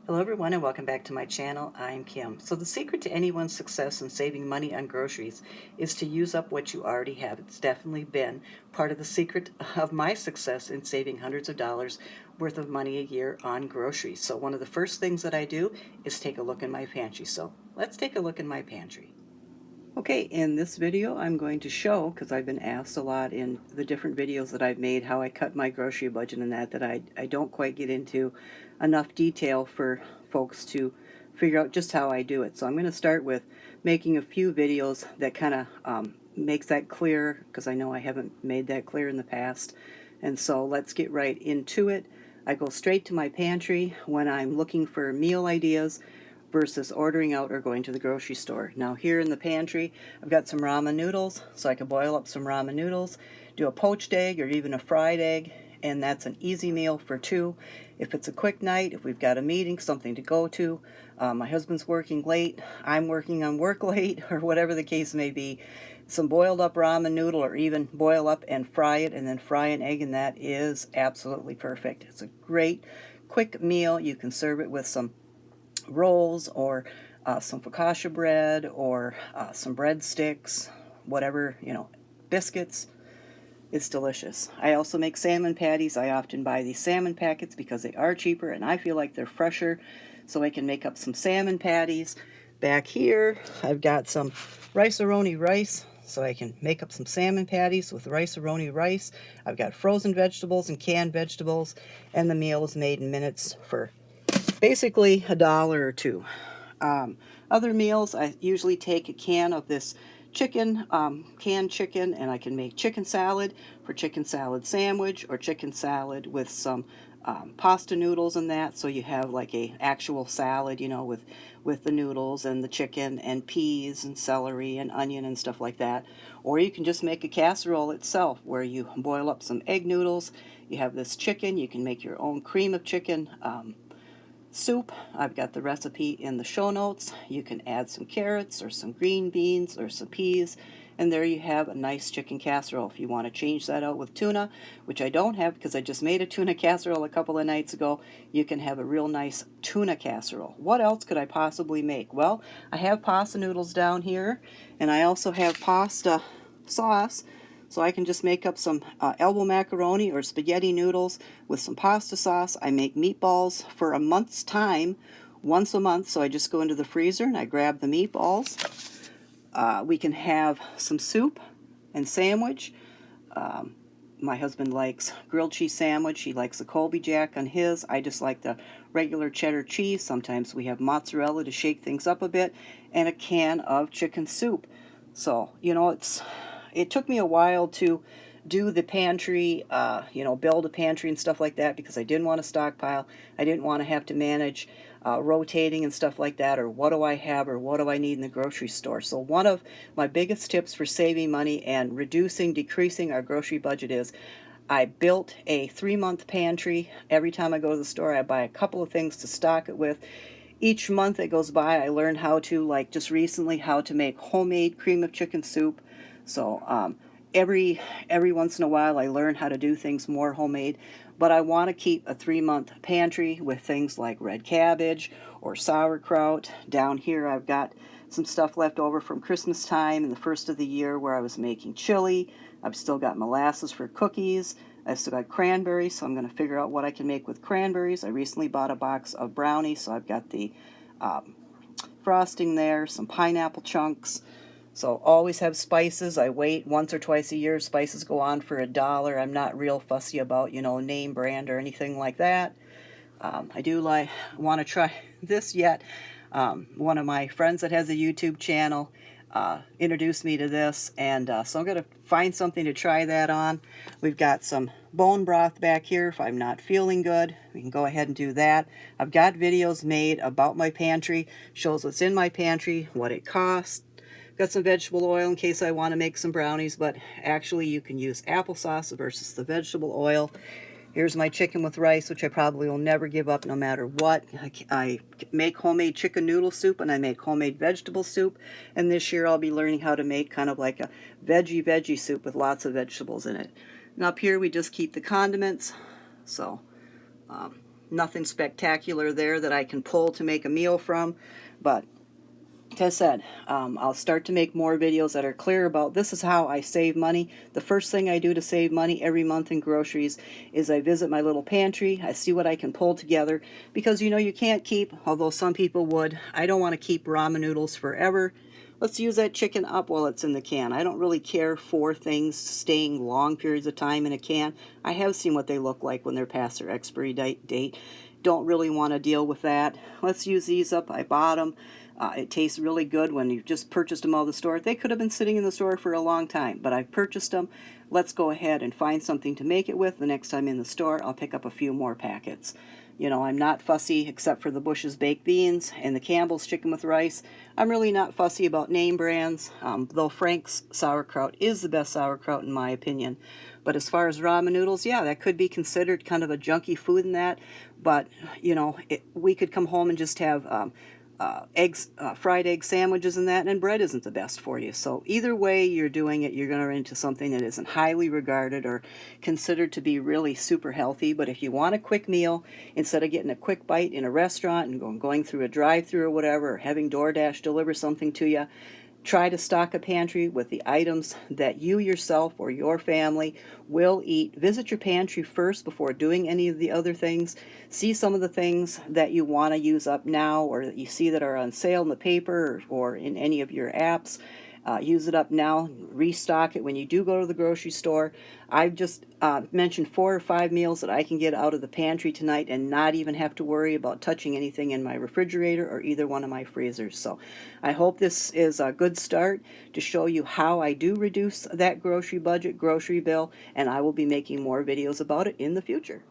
Hello everyone and welcome back to my channel. I'm Kim. So the secret to anyone's success in saving money on groceries is to use up what you already have. It's definitely been part of the secret of my success in saving hundreds of dollars worth of money a year on groceries. So one of the first things that I do is take a look in my pantry. So let's take a look in my pantry. Okay, in this video I'm going to show, because I've been asked a lot in the different videos that I've made, how I cut my grocery budget and that I don't quite get into enough detail for folks to figure out just how I do it. So I'm going to start with making a few videos that kind of makes that clear, because I know I haven't made that clear in the past. And so let's get right into it. I go straight to my pantry when I'm looking for meal ideas versus ordering out or going to the grocery store. Now here in the pantry, I've got some ramen noodles, so I can boil up some ramen noodles, do a poached egg or even a fried egg, and that's an easy meal for two. If it's a quick night, if we've got a meeting, something to go to, my husband's working late, I'm working on work late, or whatever the case may be, some boiled up ramen noodle, or even boil up and fry it and then fry an egg, and that is absolutely perfect. It's a great quick meal. You can serve it with some rolls or some focaccia bread or some breadsticks, whatever, biscuits. It's delicious. I also make salmon patties. I often buy these salmon packets because they are cheaper and I feel like they're fresher, so I can make up some salmon patties. Back here, I've got some rice-a-roni rice, so I can make up some salmon patties with rice-a-roni rice. I've got frozen vegetables and canned vegetables, and the meal is made in minutes for basically $1 or $2. Other meals, I usually take a can of this chicken, canned chicken, and I can make chicken salad for chicken salad sandwich or chicken salad with some pasta noodles and that, so you have like a actual salad, with the noodles and the chicken and peas and celery and onion and stuff like that. Or you can just make a casserole itself where you boil up some egg noodles, you have this chicken, you can make your own cream of chicken soup. I've got the recipe in the show notes. You can add some carrots or some green beans or some peas, and there you have a nice chicken casserole. If you want to change that out with tuna, which I don't have because I just made a tuna casserole a couple of nights ago, you can have a real nice tuna casserole. What else could I possibly make? Well, I have pasta noodles down here, and I also have pasta sauce. So I can just make up some elbow macaroni or spaghetti noodles with some pasta sauce. I make meatballs for a month's time, once a month. So I just go into the freezer and I grab the meatballs. We can have some soup and sandwich. My husband likes grilled cheese sandwich. He likes the Colby Jack on his. I just like the regular cheddar cheese. Sometimes we have mozzarella to shake things up a bit, and a can of chicken soup. So, it took me a while to do the pantry, build a pantry and stuff like that, because I didn't want to stockpile. I didn't want to have to manage rotating and stuff like that, or what do I have or what do I need in the grocery store. So one of my biggest tips for saving money and decreasing our grocery budget is I built a 3-month pantry. Every time I go to the store, I buy a couple of things to stock it with. Each month that goes by, I learned how to, like just recently, how to make homemade cream of chicken soup. So every once in a while, I learn how to do things more homemade. But I want to keep a 3-month pantry with things like red cabbage or sauerkraut. Down here, I've got some stuff left over from Christmas time and the first of the year where I was making chili. I've still got molasses for cookies. I've still got cranberries, so I'm going to figure out what I can make with cranberries. I recently bought a box of brownies, so I've got the frosting there, some pineapple chunks. So always have spices. I wait once or twice a year. Spices go on for $1. I'm not real fussy about, name brand or anything like that. I do want to try this yet. One of my friends that has a YouTube channel introduced me to this, and so I'm going to find something to try that on. We've got some bone broth back here if I'm not feeling good. We can go ahead and do that. I've got videos made about my pantry, shows what's in my pantry, what it costs. Got some vegetable oil in case I want to make some brownies, but actually you can use applesauce versus the vegetable oil. Here's my chicken with rice, which I probably will never give up no matter what. I make homemade chicken noodle soup and I make homemade vegetable soup. And this year I'll be learning how to make kind of like a veggie soup with lots of vegetables in it. And up here we just keep the condiments. So Nothing spectacular there that I can pull to make a meal from, but like I said, I'll start to make more videos that are clear about this is how I save money. The first thing I do to save money every month in groceries is I visit my little pantry. I see what I can pull together because you can't keep, although some people would, I don't want to keep ramen noodles forever. Let's use that chicken up while it's in the can. I don't really care for things staying long periods of time in a can. I have seen what they look like when they're past their expiry date. Don't really want to deal with that. Let's use these up. I bought them. It tastes really good when you just purchased them out of the store. They could have been sitting in the store for a long time, but I purchased them. Let's go ahead and find something to make it with. The next time in the store, I'll pick up a few more packets. I'm not fussy except for the Bush's baked beans and the Campbell's chicken with rice. I'm really not fussy about name brands, though Frank's sauerkraut is the best sauerkraut in my opinion. But as far as ramen noodles, yeah, that could be considered kind of a junky food in that. But, we could come home and just have fried egg sandwiches and that, and bread isn't the best for you. So either way you're doing it, you're going to run into something that isn't highly regarded or considered to be really super healthy. But if you want a quick meal, instead of getting a quick bite in a restaurant and going through a drive-through or whatever, or having DoorDash deliver something to you, try to stock a pantry with the items that you yourself or your family will eat. Visit your pantry first before doing any of the other things. See some of the things that you want to use up now or that you see that are on sale in the paper or in any of your apps. Use it up now, restock it when you do go to the grocery store. I've just mentioned 4 or 5 meals that I can get out of the pantry tonight and not even have to worry about touching anything in my refrigerator or either one of my freezers. So I hope this is a good start to show you how I do reduce that grocery budget, grocery bill, and I will be making more videos about it in the future.